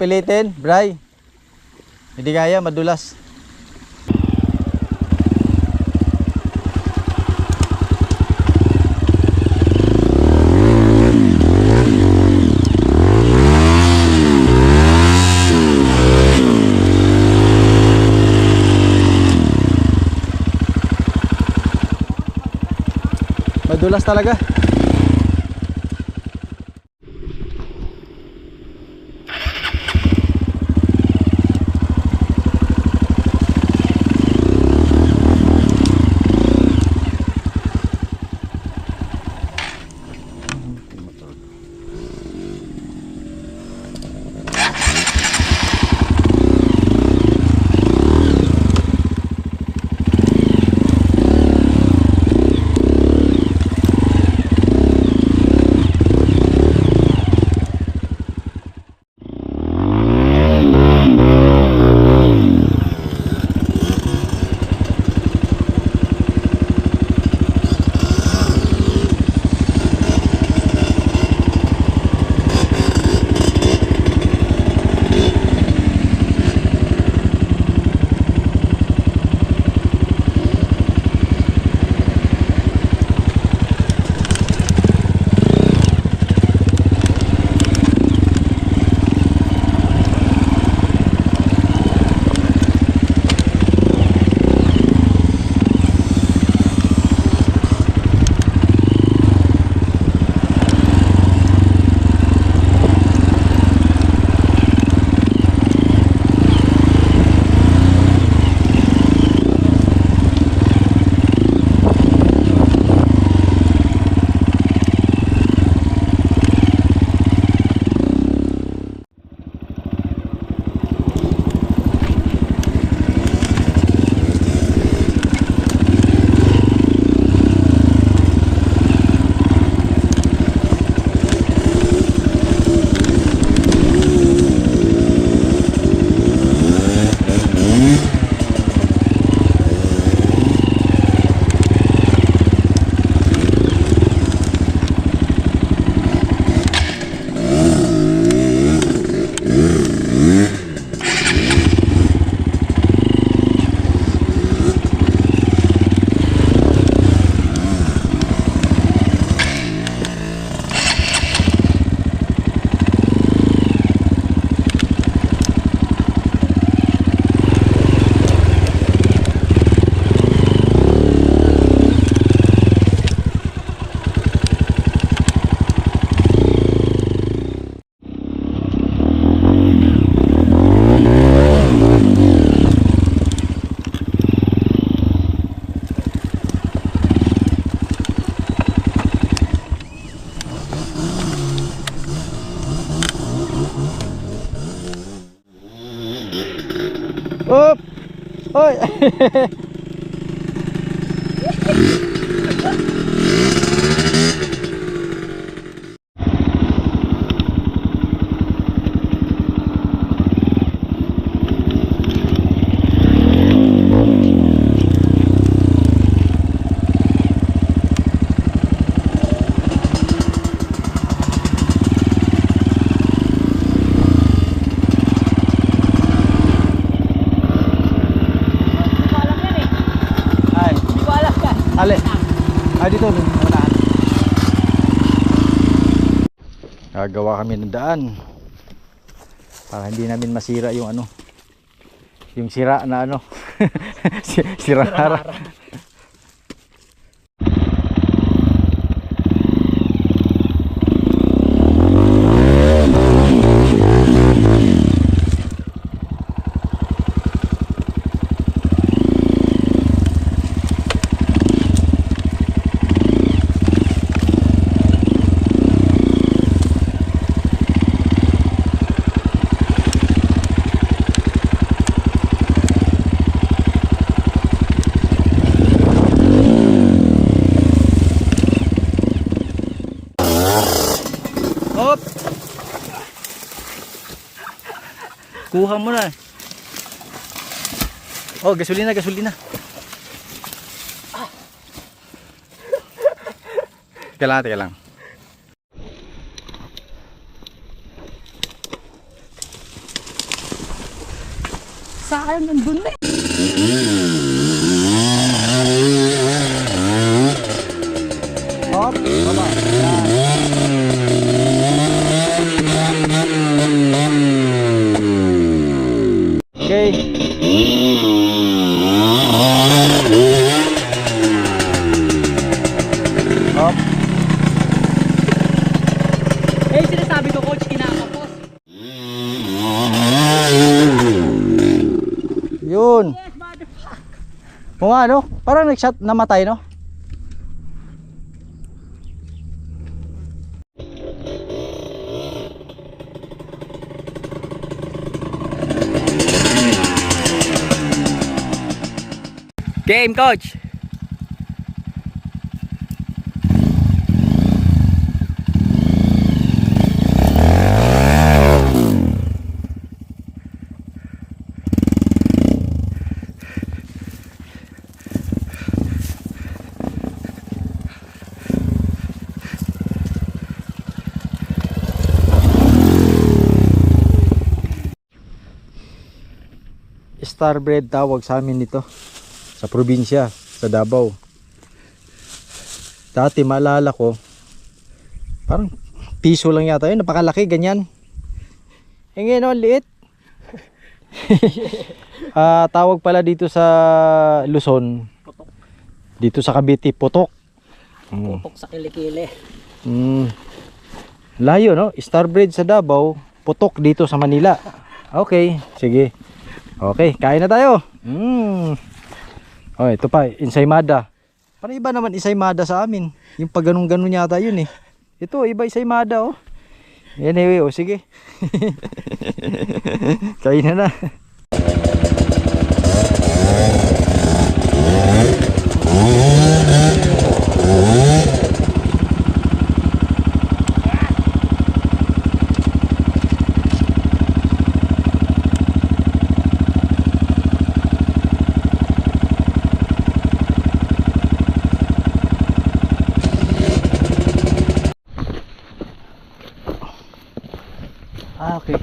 pilitin, Bray. Hindi kaya, madulas. Madulas talaga. Up! Oy! Ale. Ay dito, unahan. Gagawa kami ng daan para hindi namin masira yung ano, yung sira na ano. Sira-hara. Kuha mo na. Oh, gasolina, gasolina. Teka lang. sayang nandun na eh. Hop, baba. Okay. Hop. Eh, sinasabi ko, coach, kinakapos. Yun. Yes, motherfucker. O nga, no? Parang nag-shot, namatay, no? Game, coach. Starbred tawag sa amin nito sa probinsya, sa Davao. Dati maalala ko parang piso lang yata yun, napakalaki ganyan. Eh ngayon oh, liit. Tawag pala dito sa Luzon, Putok. dito sa Cavite, putok. Putok sa kilikili. Layo, no? Starbred sa Davao, putok dito sa Manila. Okay, sige. Okay, kain na tayo. Oh, ito pa, ensaymada. Parang iba naman ensaymada sa amin. Yung pag ganun-ganun yata yun eh. Ito, iba ensaymada oh. Anyway, oh, sige. Kain na na. Okay.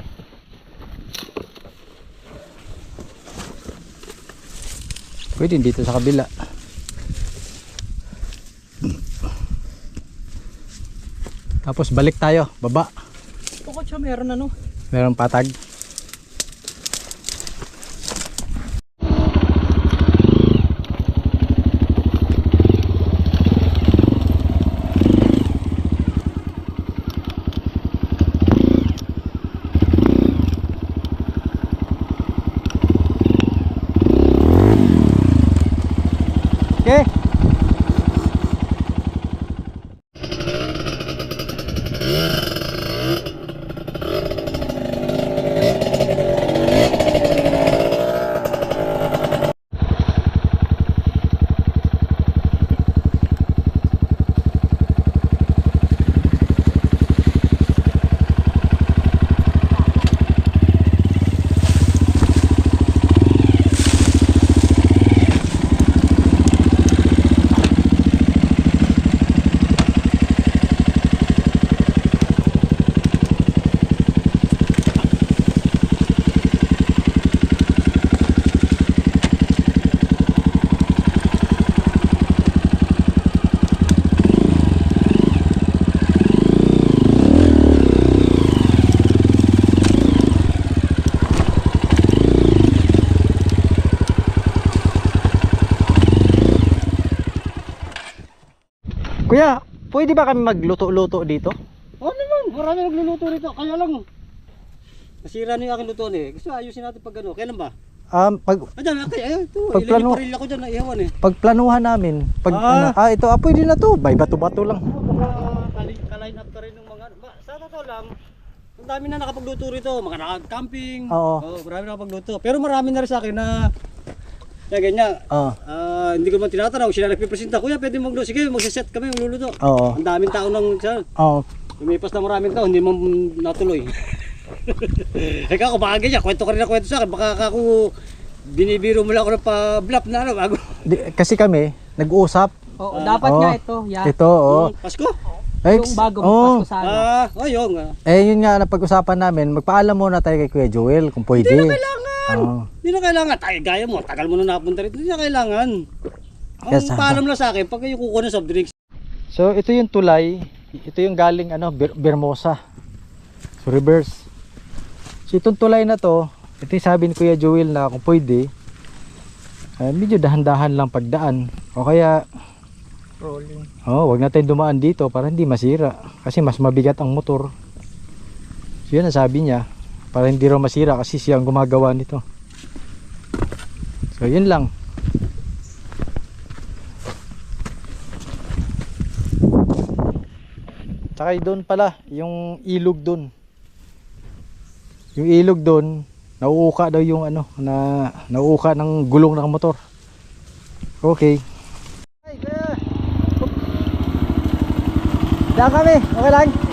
Pwede dito sa kabila. Tapos balik tayo, baba. Ito, coach, meron ano. Merong patag. Okay. Kuya, pwede ba kami magluto-luto dito? Oo naman, marami nagluluto rito. Kaya lang, nasira na yung aking lutoan eh. Gusto ayusin natin pag ano. Kailan ba? Ayan, Ayun, ito. Pag Ilan plano- yung paril ako dyan na ihawan eh. pagplanuhan namin, ito, pwede na to, bay bato-bato lang. Ka-line up ka rin ng mga, sa totoo lang, ang dami na nakapagluto rito. Mga naka-camping. Oo. Marami nakapagluto. Pero marami na rin sa akin na, ganyan. Oo. Hindi ko man tinatanaw, sila nagpipresenta. Kuya, pwede magluto. Sige, magsiset kami, magluluto. Oo. Ang daming tao nang, Oo. lumipas na maraming tao, hindi man natuloy. Ikaw, kung baka ganyan, kwento ka rin na kwento sa akin. Baka ako, binibiro mo lang ako ng pa-blap na ano, bago. Kasi kami, nag-uusap. Oo, dapat Oo. nga ito. Yan. Ito, oo. Pasko? Yung bagong Pasko sana. Yun. Eh, yun nga, napag-usapan namin, magpaalam muna tayo kay Kuya Joel kung pwede. Kailangan! yan. Oo. Hindi na kailangan. Tayo, gaya mo, tagal mo na napunta rito. Hindi na kailangan. Ang Yes, paalam lang sa akin, pag kayo kukuha ng soft drinks. So ito yung tulay, ito yung galing ano, Bermosa. So reverse. So itong tulay na to, ito yung sabi ni Kuya Joel na kung pwede, medyo dahan-dahan lang pagdaan. O kaya, Rolling. wag natin dumaan dito para hindi masira. Kasi mas mabigat ang motor. So yun ang sabi niya, para hindi raw masira kasi siya ang gumagawa nito. So yun lang. Tsaka doon pala, yung ilog doon. Yung ilog doon, nauuka daw yung ano, nauuka ng gulong ng motor. Okay. Ay, kaya. Diyan kami, okay lang.